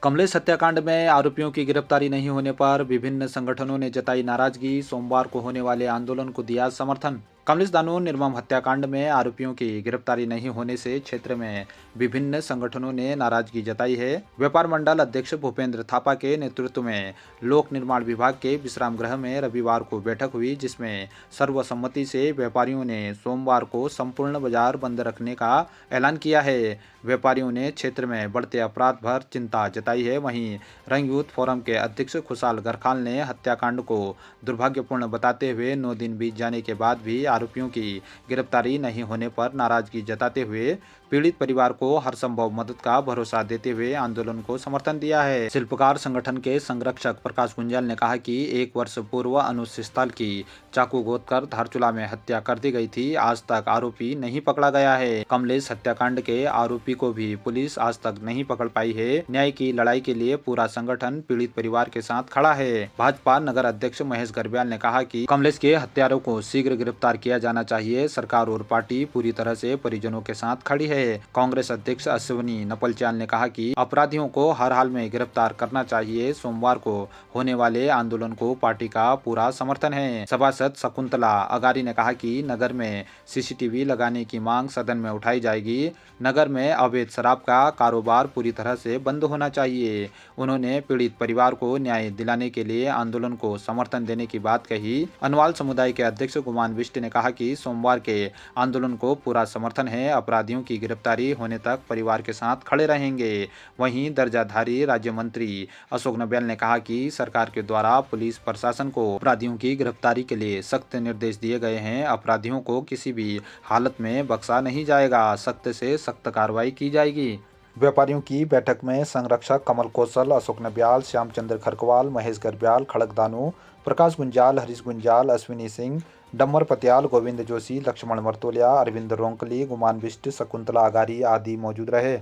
कमलेश हत्याकांड में आरोपियों की गिरफ्तारी नहीं होने पर विभिन्न संगठनों ने जताई नाराजगी। सोमवार को होने वाले आंदोलन को दिया समर्थन। कमलेश दानू निर्मम हत्याकांड में आरोपियों की गिरफ्तारी नहीं होने से क्षेत्र में विभिन्न संगठनों ने नाराजगी जताई है। व्यापार मंडल अध्यक्ष भूपेंद्र थापा के नेतृत्व में लोक निर्माण विभाग के विश्राम गृह में रविवार को बैठक हुई, जिसमें सर्वसम्मति से व्यापारियों ने सोमवार को संपूर्ण बाजार बंद रखने का ऐलान किया है। व्यापारियों ने क्षेत्र में बढ़ते अपराध पर चिंता जताई है। वहीं रंग यूथ फोरम के अध्यक्ष खुशहाल गरखाल ने हत्याकांड को दुर्भाग्यपूर्ण बताते हुए 9 दिन बीत जाने के बाद भी आरोपियों की गिरफ्तारी नहीं होने पर नाराजगी जताते हुए पीड़ित परिवार को हर संभव मदद का भरोसा देते हुए आंदोलन को समर्थन दिया है। शिल्पकार संगठन के संरक्षक प्रकाश गुंजाल ने कहा कि 1 वर्ष पूर्व अनुज स्थल की चाकू गोदकर धारचूला में हत्या कर दी गई थी। आज तक आरोपी नहीं पकड़ा गया है। कमलेश हत्याकांड के आरोपी को भी पुलिस आज तक नहीं पकड़ पाई है। न्याय की लड़ाई के लिए पूरा संगठन पीड़ित परिवार के साथ खड़ा है। भाजपा नगर अध्यक्ष महेश गर्ब्याल ने कहा कि कमलेश के हत्यारों को शीघ्र गिरफ्तार किया जाना चाहिए। सरकार और पार्टी पूरी तरह से परिजनों के साथ खड़ी है। कांग्रेस अध्यक्ष अश्विनी नपलचाल ने कहा कि अपराधियों को हर हाल में गिरफ्तार करना चाहिए। सोमवार को होने वाले आंदोलन को पार्टी का पूरा समर्थन है। सभासद शकुंतला अगारी ने कहा कि नगर में सीसीटीवी लगाने की मांग सदन में उठाई जाएगी। नगर में अवैध शराब का कारोबार पूरी तरह से बंद होना चाहिए। उन्होंने पीड़ित परिवार को न्याय दिलाने के लिए आंदोलन को समर्थन देने की बात कही। अनवाल समुदाय के अध्यक्ष गुमान बिष्ट ने कहा कि सोमवार के आंदोलन को पूरा समर्थन है। अपराधियों की गिरफ्तारी होने तक परिवार के साथ खड़े रहेंगे। वहीं दर्जाधारी राज्य मंत्री अशोक नबेल ने कहा कि सरकार के द्वारा पुलिस प्रशासन को अपराधियों की गिरफ्तारी के लिए सख्त निर्देश दिए गए हैं। अपराधियों को किसी भी हालत में बख्शा नहीं जाएगा। सख्त से सख्त कार्रवाई की जाएगी। व्यापारियों की बैठक में संरक्षक कमल कौशल, अशोक नबियाल, श्यामचंद्र खरकवाल, महेश गर्ब्याल, खड़क दानू, प्रकाश गुंजाल, हरीश गुंजाल, अश्विनी सिंह, डम्मर पतियाल, गोविंद जोशी, लक्ष्मण मर्तोलिया, अरविंद रोंकली, गुमान बिष्ट, शकुंतला अगारी आदि मौजूद रहे।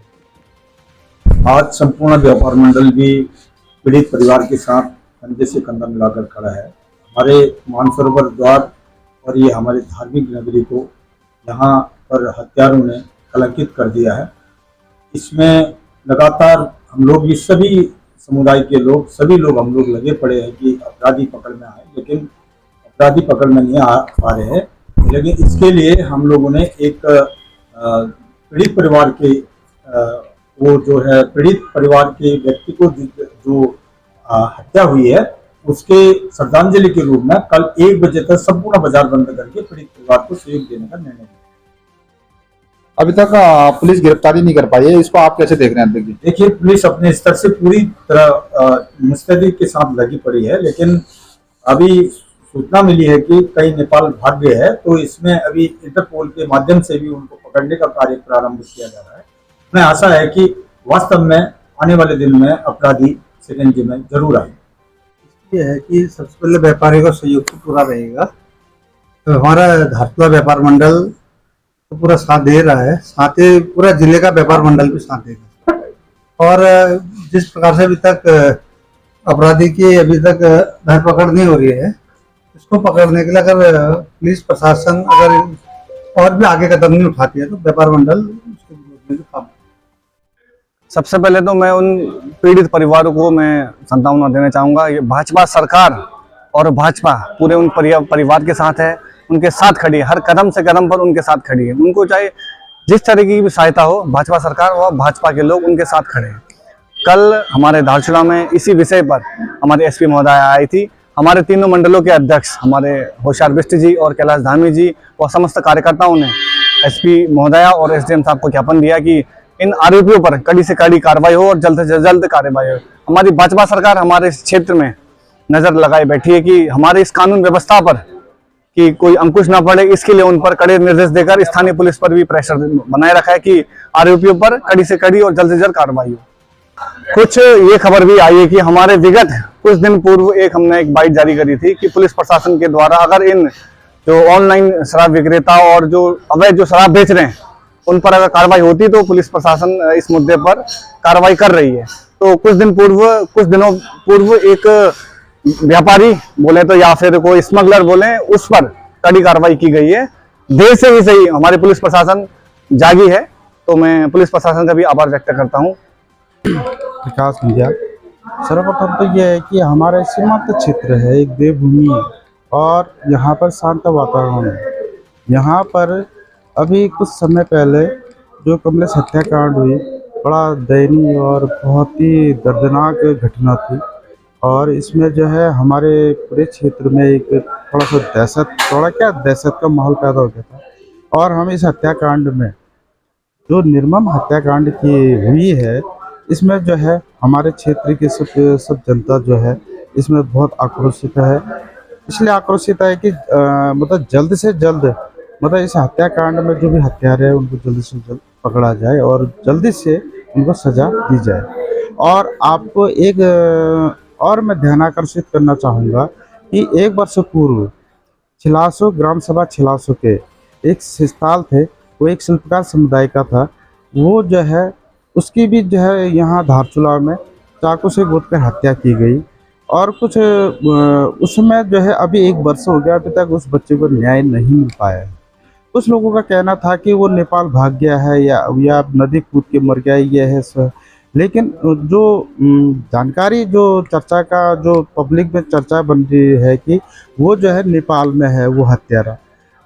आज संपूर्ण व्यापार मंडल भी पीड़ित परिवार के साथ कंधे से कंधा मिलाकर खड़ा है। हमारे मानसरोवर द्वार और ये हमारे धार्मिक नगरी को यहाँ पर हत्यारों ने कलंकित कर दिया है। इसमें लगातार हम लोग, ये सभी समुदाय के लोग, सभी लोग हम लोग लगे पड़े हैं कि अपराधी पकड़ में आए, लेकिन अपराधी पकड़ में नहीं आ पा रहे हैं। लेकिन इसके लिए हम लोगों ने एक पीड़ित परिवार के वो जो है पीड़ित परिवार के व्यक्ति को जो हत्या हुई है उसके श्रद्धांजलि के रूप में कल 1 बजे तक संपूर्ण बाजार बंद करके पीड़ित परिवार को सहयोग देने का निर्णय लिया। अभी तक पुलिस गिरफ्तारी नहीं कर पाई है, इसको आप कैसे देख रहे हैं? देखिए, पुलिस अपने स्तर से पूरी तरह मुस्तैदी के साथ लगी पड़ी है, लेकिन अभी सूचना मिली है कि कई नेपाल भाग गए हैं, तो इसमें अभी इंटरपोल के माध्यम से भी उनको पकड़ने का कार्य प्रारंभ किया जा रहा है। हमें आशा है कि वास्तव में आने वाले दिन में अपराधी शिकंजे में जरूर आए। ये है कि सबसे पहले व्यापारी का सहयोग तो पूरा रहेगा। तो हमारा धारचूला व्यापार मंडल तो पूरा साथ दे रहा है, साथ ही पूरा जिले का व्यापार मंडल भी साथ देगा। और जिस प्रकार से अभी तक अपराधी की अभी तक धरपकड़ नहीं हो रही है, इसको पकड़ने के लिए अगर पुलिस प्रशासन अगर और भी आगे कदम नहीं उठाती है तो व्यापार मंडल उसको रोकने का काम। सबसे पहले तो मैं उन पीड़ित परिवारों को मैं सांत्वना देना चाहूँगा। ये भाजपा सरकार और भाजपा पूरे उन परिवार के साथ है, उनके साथ खड़ी है, हर कदम से कदम पर उनके साथ खड़ी है। उनको चाहे जिस तरह की भी सहायता हो, भाजपा सरकार और भाजपा के लोग उनके साथ खड़े हैं। कल हमारे धारचूला में इसी विषय पर हमारे एसपी महोदय आई थी। हमारे तीनों मंडलों के अध्यक्ष हमारे होशियार बिष्ट जी और कैलाश धामी जी और समस्त कार्यकर्ताओं ने एसपी महोदया और एसडीएम साहब को ज्ञापन दिया कि इन आरोपियों पर कड़ी से कड़ी कार्रवाई हो और जल्द से जल्द कार्रवाई हो। हमारी भाजपा सरकार हमारे क्षेत्र में नजर लगाए बैठी है कि हमारे इस कानून व्यवस्था पर कि कोई अंकुश ना पड़े, इसके लिए उन पर कड़े निर्देश देकर स्थानीय पुलिस पर भी प्रेशर बनाए रखा है कि आरोपियों पर कड़ी से कड़ी और जल्द से जल्द कार्रवाई हो। कुछ ये खबर भी आई है कि हमारे विगत कुछ दिन पूर्व हमने एक बाइट जारी करी थी कि पुलिस प्रशासन के द्वारा अगर इन जो ऑनलाइन शराब विक्रेता और जो अवैध जो शराब बेच रहे हैं उन पर अगर कार्रवाई होती तो पुलिस प्रशासन इस मुद्दे पर कार्रवाई कर रही है। तो कुछ दिनों पूर्व एक व्यापारी बोले तो या फिर कोई स्मगलर बोले, उस पर कड़ी कार्रवाई की गई है। देर से ही सही हमारी पुलिस प्रशासन जागी है, तो मैं पुलिस प्रशासन का भी आभार व्यक्त करता हूँ। प्रकाश मिंजा। सर्वप्रथम तो यह है कि हमारा सीमांत क्षेत्र है, एक देवभूमि है और यहाँ पर शांत वातावरण है। यहाँ पर अभी कुछ समय पहले जो कमलेश हत्याकांड हुई, बड़ा दयनीय और बहुत ही दर्दनाक घटना थी और इसमें जो है हमारे पूरे क्षेत्र में एक थोड़ा सा दहशत का माहौल पैदा हो गया था। और हम इस हत्याकांड में जो निर्मम हत्याकांड की हुई है, इसमें जो है हमारे क्षेत्र की सब जनता जो है इसमें बहुत आक्रोशित है। इसलिए आक्रोशित है कि मतलब जल्द से जल्द मतलब इस हत्याकांड में जो भी हत्यारे हैं उनको जल्द से जल्द पकड़ा जाए और जल्दी से उनको सजा दी जाए। और आपको एक और मैं ध्यान आकर्षित करना चाहूँगा कि 1 वर्ष पूर्व छिलासो ग्राम सभा छिलासो के एक शिष्टाल थे, वो एक शिल्पकार समुदाय का था। वो जो है उसकी भी जो है यहाँ धारचूला में चाकू से गोद कर हत्या की गई और कुछ उसमें जो है अभी 1 वर्ष हो गया, अभी तक उस बच्चे को न्याय नहीं मिल पाया है। कुछ लोगों का कहना था कि वो नेपाल भाग गया है या नदी कूद के मर गया, ये है सर। लेकिन जो जानकारी जो चर्चा का जो पब्लिक में चर्चा बन रही है कि वो जो है नेपाल में है वो हत्यारा।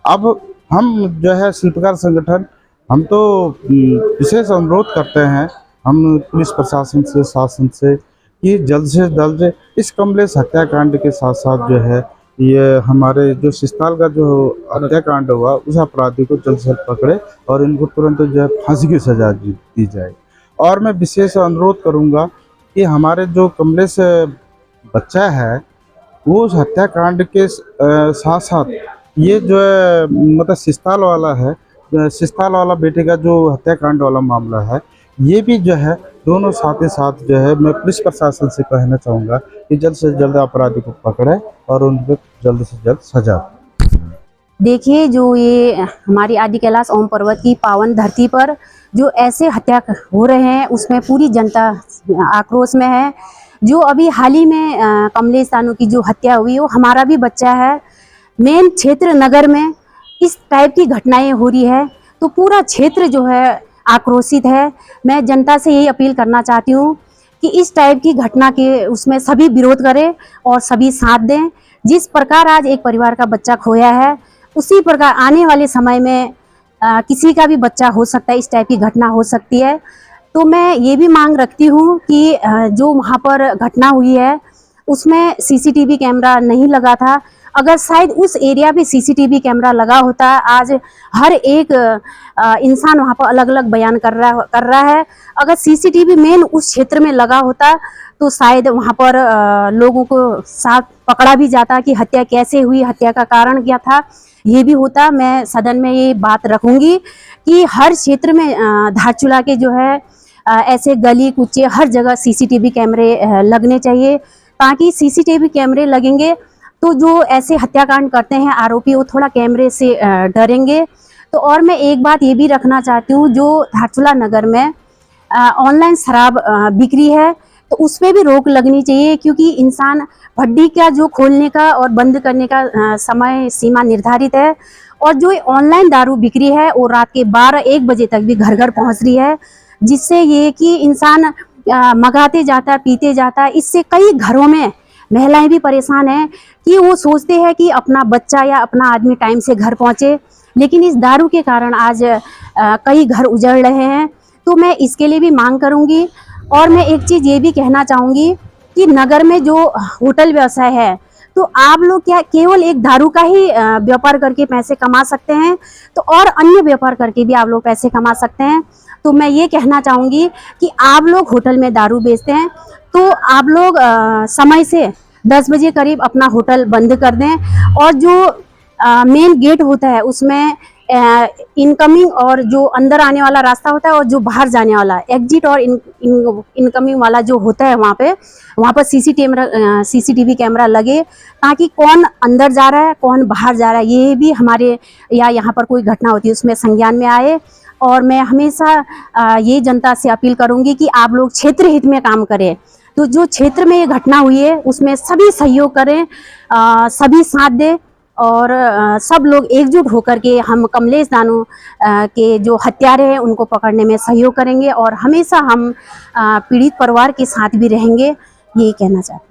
अब हम जो है शिल्पकार संगठन हम तो विशेष अनुरोध करते हैं हम पुलिस प्रशासन से, शासन से कि जल्द से जल्द इस कमलेश हत्याकांड के साथ साथ जो है ये हमारे जो शिष्टाल का जो हत्याकांड हुआ उस अपराधी को जल्द से जल्द पकड़े और इनको तुरंत जो है फांसी की सजा दी जाए। और मैं विशेष अनुरोध करूंगा कि हमारे जो कमलेश बच्चा है वो उस हत्याकांड के साथ साथ ये जो है मतलब शिष्टाल वाला बेटे का जो हत्याकांड वाला मामला है, ये भी जो है दोनों साथ ही साथ जो है मैं पुलिस प्रशासन से कहना चाहूँगा कि जल्द से जल्द अपराधी को पकड़े और उनको जल्द से जल्द सजा। देखिए, जो ये हमारी आदि कैलाश ओम पर्वत की पावन धरती पर जो ऐसे हत्या हो रहे हैं उसमें पूरी जनता आक्रोश में है। जो अभी हाल ही में कमलेश दानू की जो हत्या हुई वो हमारा भी बच्चा है। मेन क्षेत्र नगर में इस टाइप की घटनाएं हो रही है तो पूरा क्षेत्र जो है आक्रोशित है। मैं जनता से यही अपील करना चाहती हूँ कि इस टाइप की घटना के उसमें सभी विरोध करें और सभी साथ दें। जिस प्रकार आज एक परिवार का बच्चा खोया है उसी प्रकार आने वाले समय में किसी का भी बच्चा हो सकता है, इस टाइप की घटना हो सकती है। तो मैं ये भी मांग रखती हूँ कि जो वहाँ पर घटना हुई है उसमें सीसीटीवी कैमरा नहीं लगा था। अगर शायद उस एरिया पे सीसीटीवी कैमरा लगा होता, आज हर एक इंसान वहाँ पर अलग अलग बयान कर रहा है। अगर सीसीटीवी मेन उस क्षेत्र में लगा होता तो शायद वहाँ पर लोगों को साफ पकड़ा भी जाता कि हत्या कैसे हुई, हत्या का कारण क्या था, ये भी होता। मैं सदन में ये बात रखूंगी कि हर क्षेत्र में धारचूला के जो है ऐसे गली कुचे हर जगह सीसीटीवी कैमरे लगने चाहिए, ताकि सीसीटीवी कैमरे लगेंगे तो जो ऐसे हत्याकांड करते हैं आरोपी वो थोड़ा कैमरे से डरेंगे। तो और मैं एक बात ये भी रखना चाहती हूँ, जो धारचूला नगर में ऑनलाइन शराब बिक्री है तो उस पर भी रोक लगनी चाहिए, क्योंकि इंसान भट्टी का जो खोलने का और बंद करने का समय सीमा निर्धारित है और जो ऑनलाइन दारू बिक्री है वो रात के 12-1 बजे तक भी घर घर पहुँच रही है, जिससे ये कि इंसान मंगाते जाता है, पीते जाता है। इससे कई घरों में महिलाएं भी परेशान हैं कि वो सोचते हैं कि अपना बच्चा या अपना आदमी टाइम से घर पहुंचे, लेकिन इस दारू के कारण आज कई घर उजड़ रहे हैं। तो मैं इसके लिए भी मांग करूंगी। और मैं एक चीज़ ये भी कहना चाहूँगी कि नगर में जो होटल व्यवसाय है तो आप लोग क्या केवल एक दारू का ही व्यापार करके पैसे कमा सकते हैं, तो और अन्य व्यापार करके भी आप लोग पैसे कमा सकते हैं। तो मैं ये कहना चाहूँगी कि आप लोग होटल में दारू बेचते हैं तो आप लोग समय से 10 बजे करीब अपना होटल बंद कर दें, और जो मेन गेट होता है उसमें इनकमिंग और जो अंदर आने वाला रास्ता होता है और जो बाहर जाने वाला एग्जिट और इनकमिंग वाला जो होता है वहाँ पर सीसीटीवी कैमरा लगे, ताकि कौन अंदर जा रहा है कौन बाहर जा रहा है ये भी हमारे या यहाँ पर कोई घटना होती है उसमें संज्ञान में आए। और मैं हमेशा ये जनता से अपील करूँगी कि आप लोग क्षेत्र हित में काम करें। तो जो क्षेत्र में ये घटना हुई है उसमें सभी सहयोग करें, सभी साथ दें और सब लोग एकजुट होकर के हम कमलेश दानू के जो हत्यारे हैं उनको पकड़ने में सहयोग करेंगे और हमेशा हम पीड़ित परिवार के साथ भी रहेंगे, यही कहना चाहते हैं।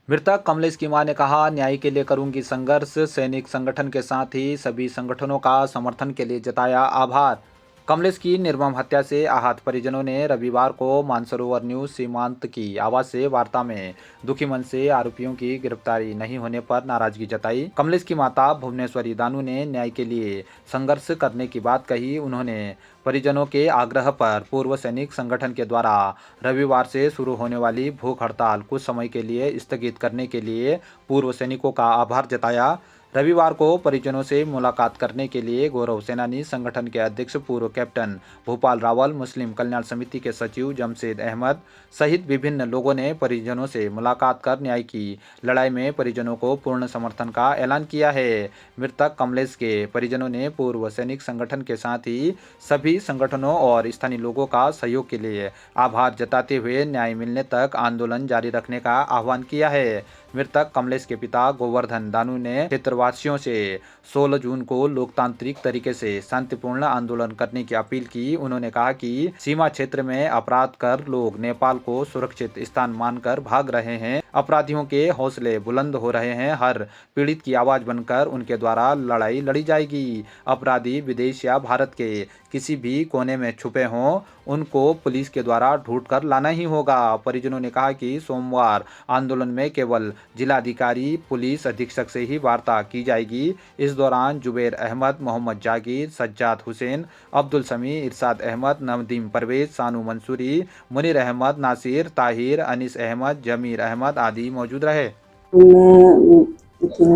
मृतक कमलेश की मां ने कहा, न्याय के लिए करूंगी संघर्ष। सैनिक संगठन के साथ ही सभी संगठनों का समर्थन के लिए जताया आभार। कमलेश की निर्मम हत्या से आहत परिजनों ने रविवार को मानसरोवर न्यूज सीमांत की आवाज से वार्ता में दुखी मन से आरोपियों की गिरफ्तारी नहीं होने पर नाराजगी जताई। कमलेश की माता भुवनेश्वरी दानू ने न्याय के लिए संघर्ष करने की बात कही। उन्होंने परिजनों के आग्रह पर पूर्व सैनिक संगठन के द्वारा रविवार से शुरू होने वाली भूख हड़ताल कुछ समय के लिए स्थगित करने के लिए पूर्व सैनिकों का आभार जताया। रविवार को परिजनों से मुलाकात करने के लिए गौरव सेनानी संगठन के अध्यक्ष पूर्व कैप्टन भूपाल रावल, मुस्लिम कल्याण समिति के सचिव जमशेद अहमद सहित विभिन्न लोगों ने परिजनों से मुलाकात कर न्याय की लड़ाई में परिजनों को पूर्ण समर्थन का ऐलान किया है। मृतक कमलेश के परिजनों ने पूर्व सैनिक संगठन के साथ ही सभी संगठनों और स्थानीय लोगों का सहयोग के लिए आभार जताते हुए न्याय मिलने तक आंदोलन जारी रखने का आह्वान किया है। मृतक कमलेश के पिता गोवर्धन दानू ने क्षेत्रवासियों से 16 जून को लोकतांत्रिक तरीके से शांतिपूर्ण आंदोलन करने की अपील की। उन्होंने कहा कि सीमा क्षेत्र में अपराध कर लोग नेपाल को सुरक्षित स्थान मानकर भाग रहे हैं। अपराधियों के हौसले बुलंद हो रहे हैं। हर पीड़ित की आवाज बनकर उनके द्वारा लड़ाई लड़ी जाएगी। अपराधी विदेश या भारत के किसी भी कोने में छुपे हों, उनको पुलिस के द्वारा ढूंढ कर लाना ही होगा। परिजनों ने कहा कि सोमवार आंदोलन में केवल जिलाधिकारी, पुलिस अधीक्षक से ही वार्ता की जाएगी। इस दौरान जुबैर अहमद, मोहम्मद जागीर, सज्जाद हुसैन, अब्दुल समी, इरशाद अहमद, नदीम परवेज, सानू मंसूरी, मुनीर अहमद, नासिर, ताहिर, अनीस अहमद, जमीर अहमद आदि मौजूद रहे।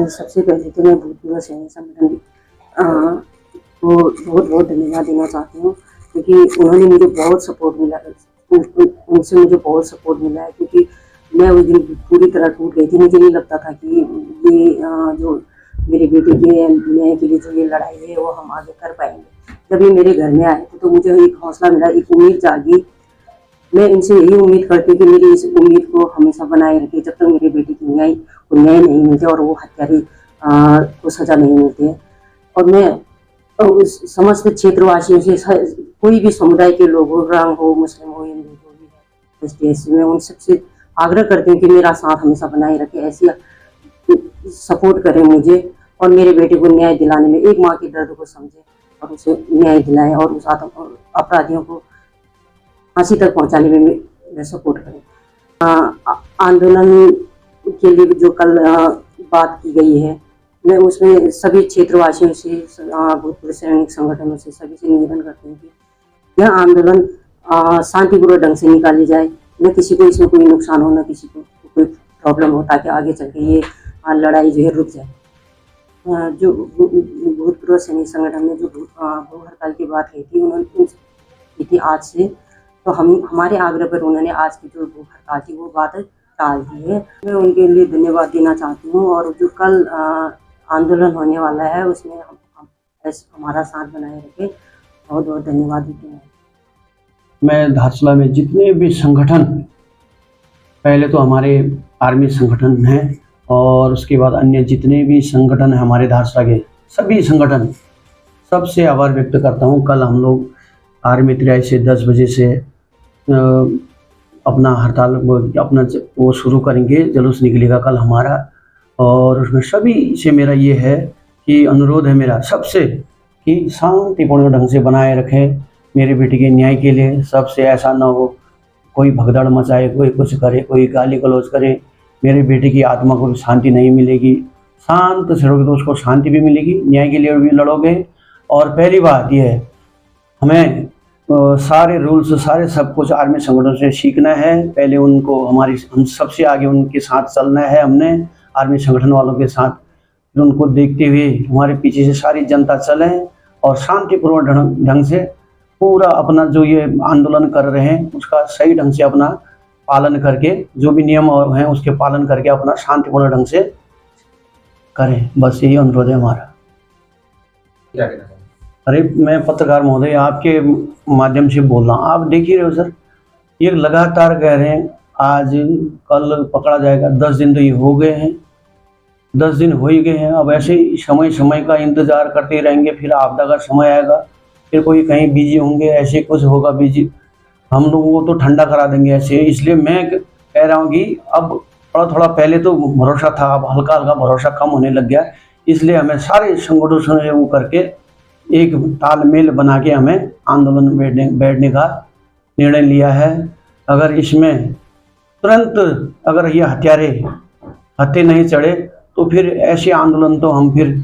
सबसे पहले तो मैं भूतपूर्व सैनिक संगठन को बहुत बहुत धन्यवाद देना चाहती हूँ, क्योंकि उन्होंने मुझे बहुत सपोर्ट मिला, उनसे मुझे बहुत सपोर्ट मिला है। क्योंकि मैं उस दिन पूरी तरह टूट गई थी। मुझे नहीं लगता था कि ये जो मेरे बेटे के न्याय के लिए जो ये लड़ाई है वो हम आगे कर पाएंगे। जब ये मेरे घर में आए थे तो मुझे एक हौसला मिला, एक उम्मीद जागी। मैं इनसे यही उम्मीद करती हूँ कि मेरी इस उम्मीद को हमेशा बनाए रखे, जब तक मेरे बेटे की न्याय नहीं मिलते और वो हत्यारे को सजा नहीं मिलती है। और मैं उस समस्त क्षेत्रवासियों से, कोई भी समुदाय के लोग हो, रंग हो, मुस्लिम हो, हिंदू हो, भी ST में उन सबसे आग्रह करती हूँ कि मेरा साथ हमेशा बनाए रखे, ऐसी सपोर्ट करें मुझे और मेरे बेटे को न्याय दिलाने में, एक माँ के दर्द को समझे और उसे न्याय दिलाएं और उस अपराधियों को फांसी तक पहुँचाने में मैं सपोर्ट करें। आंदोलन के लिए जो कल बात की गई है, मैं उसमें सभी क्षेत्रवासियों से, भूतपूर्व सैनिक संगठनों से, सभी से निवेदन करती हूँ कि यह आंदोलन शांतिपूर्वक ढंग से निकाली जाए, न किसी को इसमें कोई नुकसान हो, न किसी को कोई प्रॉब्लम हो, ताकि आगे चल के ये लड़ाई जो है रुक जाए। जो भूतपूर्व सैनिक संगठन ने जो भू हड़ताल की बात कही थी, उन्होंने की थी आज से, तो हमारे आग्रह पर उन्होंने आज की जो भू हड़ताल थी वो बात टाल दी है। मैं उनके लिए धन्यवाद देना चाहती हूँ और जो कल आंदोलन होने वाला है उसमें हम हमारा साथ बनाए रखें। बहुत बहुत धन्यवाद देते हैं। मैं धारचूला में जितने भी संगठन, पहले तो हमारे आर्मी संगठन हैं और उसके बाद अन्य जितने भी संगठन हैं हमारे धारचूला के, सभी संगठन, सबसे आभार व्यक्त करता हूं। कल हम लोग आर्मी 83 से 10 बजे से अपना हड़ताल अपना वो शुरू करेंगे, जुलूस निकलेगा कल हमारा। और उसमें सभी से मेरा ये है कि अनुरोध है मेरा सबसे कि शांतिपूर्ण ढंग से बनाए रखें मेरे बेटे के न्याय के लिए। सबसे ऐसा ना हो कोई भगदड़ मचाए, कोई कुछ करे, कोई गाली गलौज करे, मेरे बेटे की आत्मा को भी शांति नहीं मिलेगी। शांत से रहोगे तो उसको शांति भी मिलेगी, न्याय के लिए भी लड़ोगे। और पहली बात यह है, हमें सारे रूल्स, सारे सब कुछ आर्मी संगठनों से सीखना है। पहले उनको हम सबसे आगे उनके साथ चलना है, हमने आर्मी संगठन वालों के साथ। फिर उनको देखते हुए हमारे पीछे से सारी जनता चले और शांतिपूर्ण ढंग से पूरा अपना जो ये आंदोलन कर रहे हैं उसका सही ढंग से अपना पालन करके, जो भी नियम हैं उसके पालन करके अपना शांतिपूर्ण ढंग से करें। बस यही अनुरोध है हमारा। अरे मैं पत्रकार महोदय आपके माध्यम से बोल रहा हूँ, आप देख ही रहे हो सर, ये लगातार कह रहे हैं आज कल पकड़ा जाएगा। 10 दिन तो ये हो गए हैं, 10 दिन हो ही गए हैं। अब ऐसे ही समय समय का इंतज़ार करते रहेंगे, फिर आपदा का समय आएगा, फिर कोई कहीं बिजी होंगे, ऐसे कुछ होगा बिजी, हम लोगों को तो ठंडा करा देंगे ऐसे। इसलिए मैं कह रहा हूँ कि अब थोड़ा थोड़ा, पहले तो भरोसा था, अब हल्का हल्का भरोसा कम होने लग गया। इसलिए हमें सारे संगठनों से वो करके एक तालमेल बना के हमें आंदोलन में बैठने का निर्णय लिया है। अगर इसमें तुरंत अगर ये हत्थे नहीं चढ़े तो फिर ऐसे आंदोलन तो हम फिर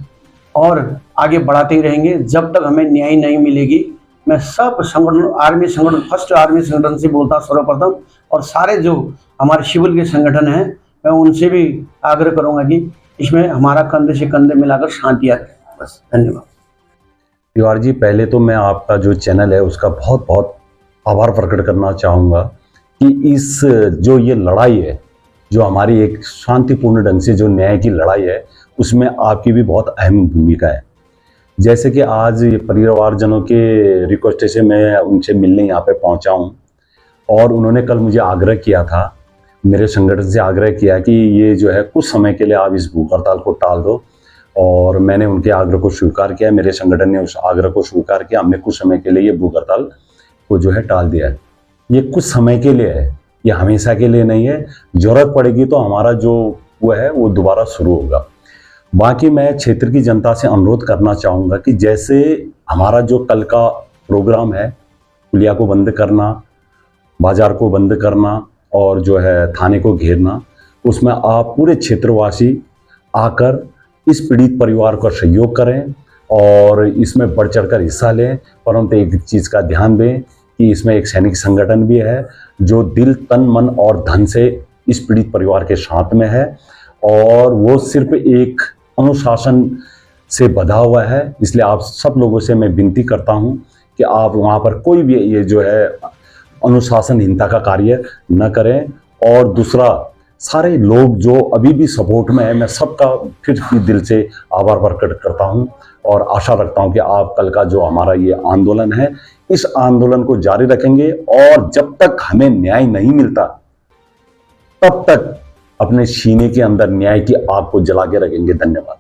और आगे बढ़ाते ही रहेंगे जब तक हमें न्याय नहीं मिलेगी। मैं सब संगठन, आर्मी संगठन, फर्स्ट आर्मी संगठन से बोलता हूँ सर्वप्रथम, और सारे जो हमारे सिविल के संगठन हैं, मैं उनसे भी आग्रह करूँगा कि इसमें हमारा कंधे से कंधे मिलाकर शांति आए। बस, धन्यवाद। तिवारी जी, पहले तो मैं आपका जो चैनल है उसका बहुत बहुत आभार प्रकट करना चाहूँगा कि इस जो ये लड़ाई है, जो हमारी एक शांतिपूर्ण ढंग से जो न्याय की लड़ाई है, उसमें आपकी भी बहुत अहम भूमिका है। जैसे कि आज ये परिवारजनों के रिक्वेस्ट से मैं उनसे मिलने यहाँ पे पहुँचा हूँ, और उन्होंने कल मुझे आग्रह किया था, मेरे संगठन से आग्रह किया कि ये जो है कुछ समय के लिए आप इस भूख हड़ताल को टाल दो, और मैंने उनके आग्रह को स्वीकार किया। मेरे संगठन ने उस आग्रह को स्वीकार किया। हमने कुछ समय के लिए ये भूख हड़ताल को जो है टाल दिया है। ये कुछ समय के लिए है, ये हमेशा के लिए नहीं है। जरूरत पड़ेगी तो हमारा जो वो है वो दोबारा शुरू होगा। बाकी मैं क्षेत्र की जनता से अनुरोध करना चाहूँगा कि जैसे हमारा जो कल का प्रोग्राम है, पुलिया को बंद करना, बाजार को बंद करना और जो है थाने को घेरना, उसमें आप पूरे क्षेत्रवासी आकर इस पीड़ित परिवार का सहयोग करें और इसमें बढ़ चढ़कर हिस्सा लें। परंतु एक चीज़ का ध्यान दें कि इसमें एक सैनिक संगठन भी है जो दिल, तन, मन और धन से इस पीड़ित परिवार के साथ में है, और वो सिर्फ एक अनुशासन से बंधा हुआ है। इसलिए आप सब लोगों से मैं विनती करता हूं कि आप वहां पर कोई भी ये जो है अनुशासनहीनता का कार्य न करें। और दूसरा, सारे लोग जो अभी भी सपोर्ट में है, मैं सबका फिर भी दिल से आभार प्रकट करता हूं, और आशा रखता हूं कि आप कल का जो हमारा ये आंदोलन है, इस आंदोलन को जारी रखेंगे, और जब तक हमें न्याय नहीं मिलता तब तक अपने सीने के अंदर न्याय की आग को जला के रखेंगे। धन्यवाद।